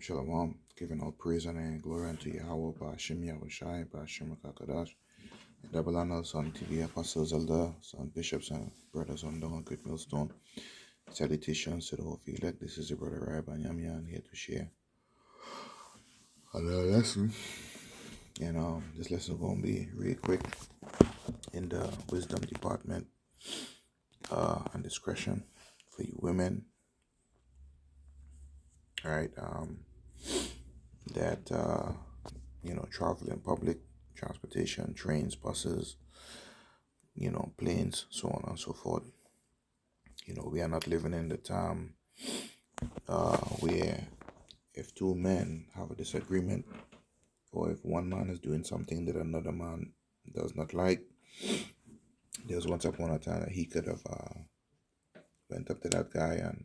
Shalom, giving all praise and glory unto Yahweh, Ba'ashim Yahushai, Ba'ashim Kakadash, and double honors unto the apostles, elders, and bishops, and brothers on the great millstone. Salutations to the whole elect. This is your brother Rabbi Yamian here to share another lesson. And this lesson is going to be really quick in the wisdom department and discretion for you women. All right, that travel in public transportation, trains, buses, planes, so on and so forth. We are not living in the time where if two men have a disagreement, or if one man is doing something that another man does not like, there's once upon a time that he could have went up to that guy and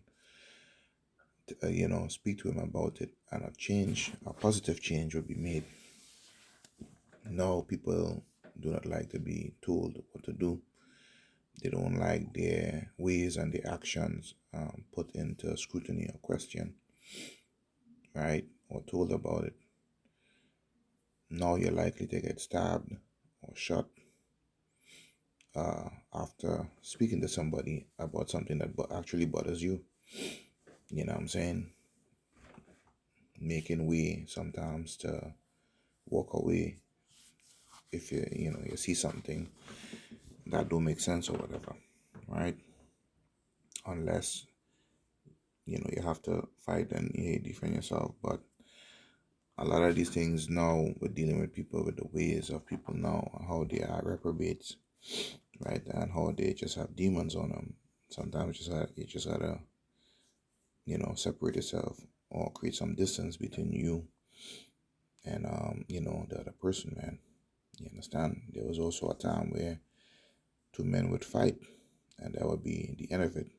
speak to him about it, and a positive change would be made. No, people do not like to be told what to do. They don't like their ways and their actions put into scrutiny or question, right? Or told about it. Now you're likely to get stabbed or shot after speaking to somebody about something that actually bothers you. You know what I'm saying? Making way sometimes to walk away if you see something that don't make sense or whatever, right? Unless you have to fight and defend yourself. But a lot of these things now, we're dealing with people, with the ways of people now, how they are reprobates, right? And how they just have demons on them. Sometimes you just gotta separate yourself or create some distance between you and the other person, man. You understand? There was also a time where two men would fight, and that would be the end of it.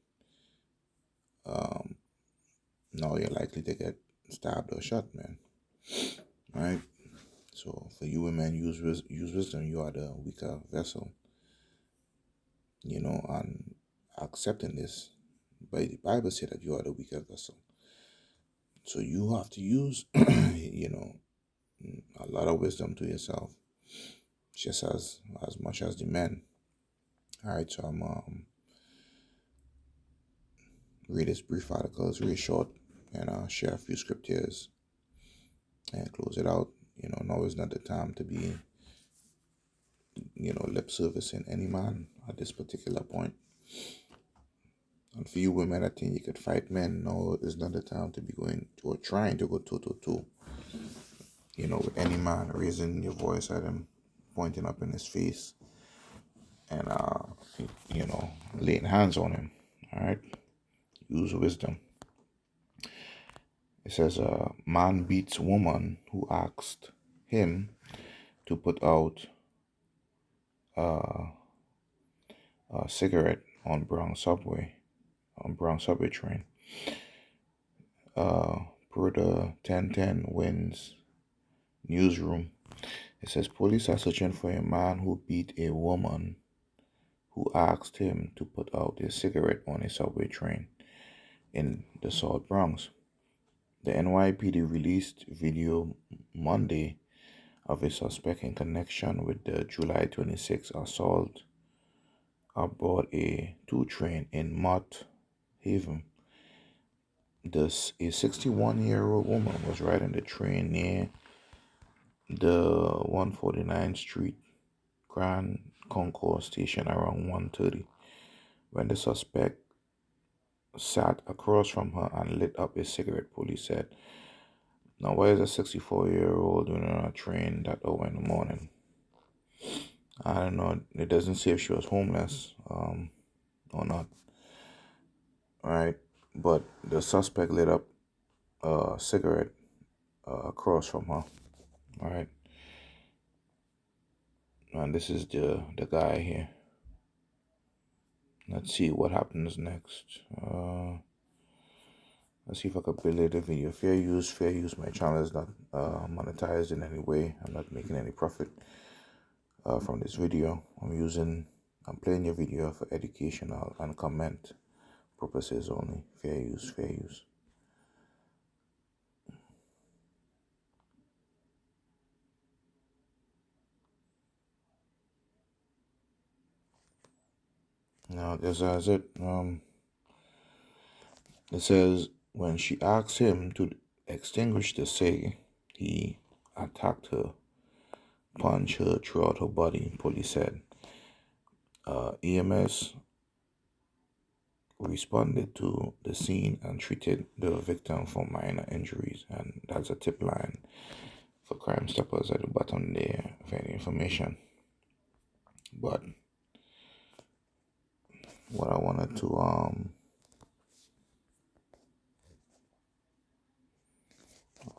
Now you're likely to get stabbed or shot, man. Right? So for you women, use wisdom. You are the weaker vessel. And accepting this, but the Bible said that you are the weaker vessel. So you have to use, a lot of wisdom to yourself, just as much as the men. All right, so I'm read this brief article. It's really short, and share a few scriptures and close it out. Now is not the time to be, lip servicing any man at this particular point. And for you women, I think you could fight men. No, it's not the time to be going to or trying to go toe-to-toe, with any man, raising your voice at him, pointing up in his face, and, laying hands on him. All right? Use wisdom. It says, man beats woman who asked him to put out a cigarette on Bronx subway train. Per the 1010 Wins newsroom, it says police are searching for a man who beat a woman who asked him to put out a cigarette on a subway train in the South Bronx. The NYPD released video Monday of a suspect in connection with the July 26 assault aboard a 2 train in Mott Haven. A 61-year-old woman was riding the train near the 149th Street Grand Concourse station around 1:30 when the suspect sat across from her and lit up a cigarette, police said. Now, why is a 64-year-old doing on a train that hour in the morning? I don't know. It doesn't say if she was homeless or not. All right. But the suspect lit up a cigarette across from her. All right. And this is the guy here. Let's see what happens next. Let's see if I can play the video. Fair use. My channel is not monetized in any way. I'm not making any profit from this video. I'm playing your video for educational and comment purposes only. Fair use. Now, this is it. It says when she asked him to extinguish the cig, he attacked her, punched her throughout her body. Police said. EMS responded to the scene and treated the victim for minor injuries, and that's a tip line for Crime Stoppers at the bottom there for any information. But what I wanted to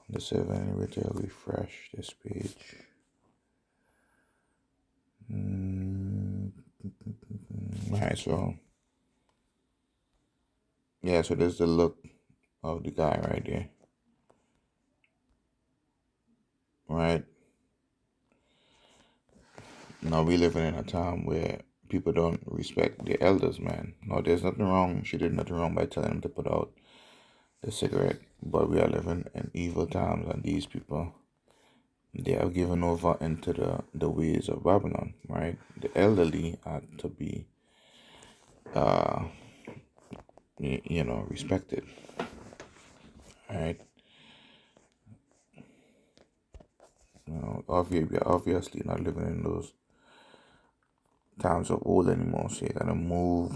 let's see if any way to refresh this page. Alright, so yeah, so there's the look of the guy right there. Right? Now we living in a time where people don't respect their elders, man. No, there's nothing wrong. She did nothing wrong by telling him to put out the cigarette. But we are living in evil times, and these people, they are given over into the ways of Babylon, right? The elderly are to be, respected, right? We are obviously not living in those times of old anymore. So you gotta move,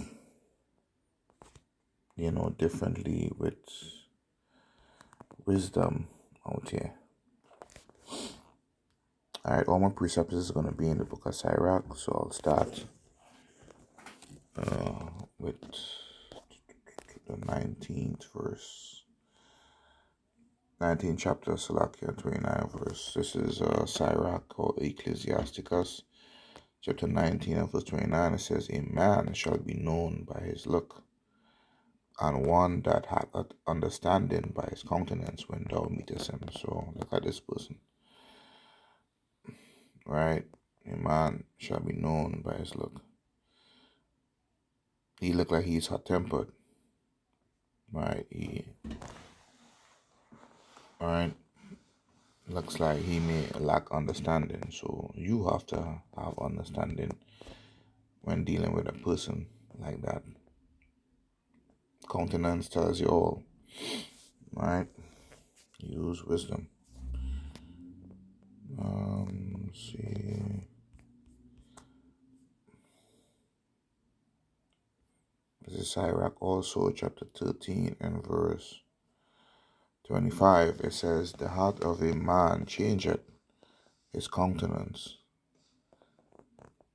differently with wisdom out here. All right, all my precepts is gonna be in the book of Sirach, so I'll start with the 19th verse. 19th chapter, Salakia, 29 verse. This is Sirach or Ecclesiasticus, chapter 19 and verse 29. It says, a man shall be known by his look, and one that hath understanding by his countenance when thou meetest him. So look at this person, right? A man shall be known by his look. He look like he's hot-tempered, right? Right? Looks like he may lack understanding. So you have to have understanding when dealing with a person like that. Countenance tells you all, right? Use wisdom. Let's see. This is Sirach also, chapter 13 and verse 25. It says, the heart of a man changeth his countenance,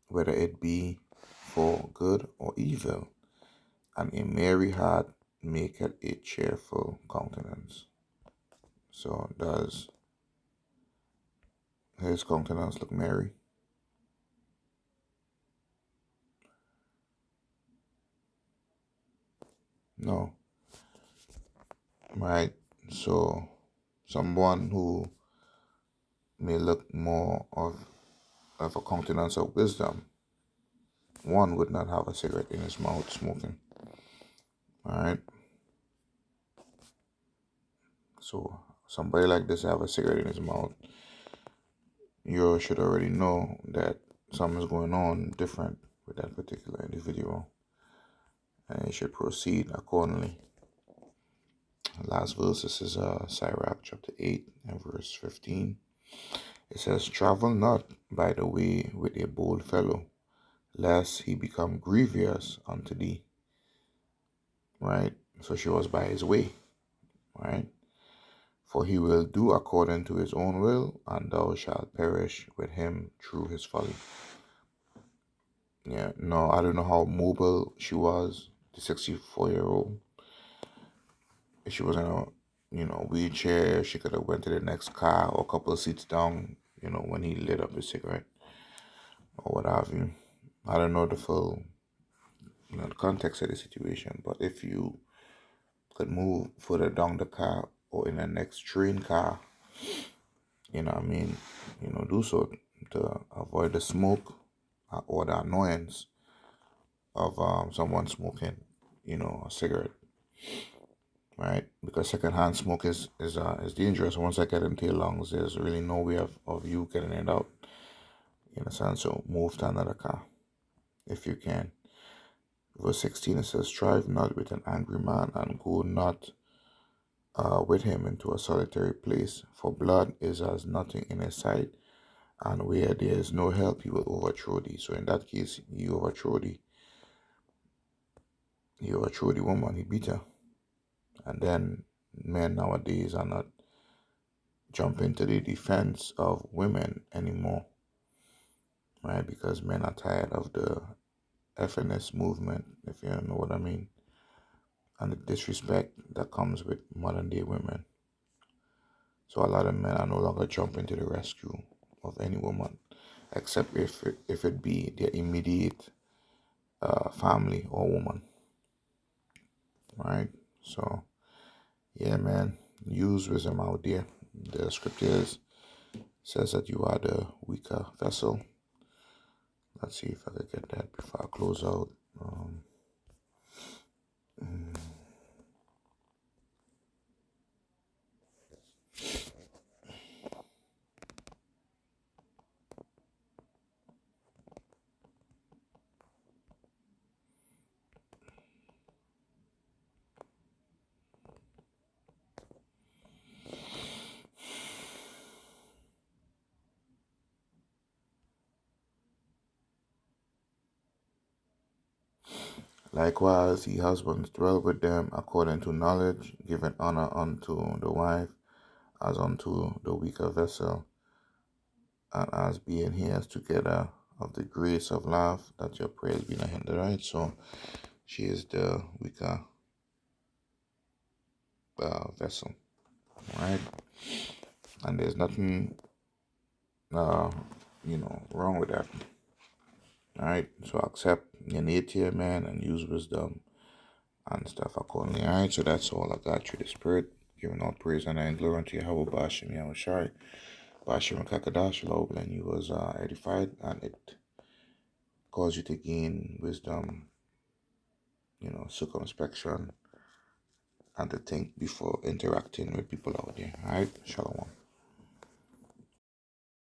whether it be for good or evil, and a merry heart maketh a cheerful countenance. So does his countenance look merry? No. Right? So someone who may look more of a countenance of wisdom, one would not have a cigarette in his mouth smoking. Alright? So somebody like this have a cigarette in his mouth, you should already know that something is going on different with that particular individual, and you should proceed accordingly. Last verse, this is Sirach chapter 8 and verse 15. It says, travel not by the way with a bold fellow, lest he become grievous unto thee. Right? So she was by his way. Right? For he will do according to his own will, and thou shalt perish with him through his folly. Yeah, no, I don't know how mobile she was, the 64-year-old. If she was in a, wheelchair, she could have went to the next car or a couple of seats down, when he lit up his cigarette or what have you. I don't know the full, the context of the situation, but if you could move further down the car or in the next train car, do so to avoid the smoke or the annoyance of someone smoking, a cigarette, right? Because secondhand smoke is dangerous. Once I get into your lungs, there's really no way of you getting it out. You understand? So move to another car if you can. Verse 16, it says, strive not with an angry man, and go not with him into a solitary place, for blood is as nothing in his sight, and where there is no help, he will overthrow thee. So in that case, he overthrew the woman, he beat her. And then men nowadays are not jumping to the defense of women anymore, right? Because men are tired of the FNS movement, if you know what I mean, and the disrespect that comes with modern day women. So a lot of men are no longer jumping to the rescue of any woman, except if it be their immediate family or woman, right? So yeah, man, use wisdom out there. The scriptures says that you are the weaker vessel. Let's see if I could get that before I close out. Likewise, ye husbands, dwell with them according to knowledge, giving honor unto the wife as unto the weaker vessel, and as being heirs together of the grace of love, that your prayers be not hindered. Right? So she is the weaker vessel, right? And there's nothing, uh, wrong with that. All right. So accept your nature, man, and use wisdom and stuff accordingly. All right. So that's all I got through the Spirit, giving all praise and glory unto Yahweh Bashim Yahushai. Bashim Kakadash, Lord, and you was edified, and it caused you to gain wisdom, circumspection, and to think before interacting with people out there. All right. Shalom.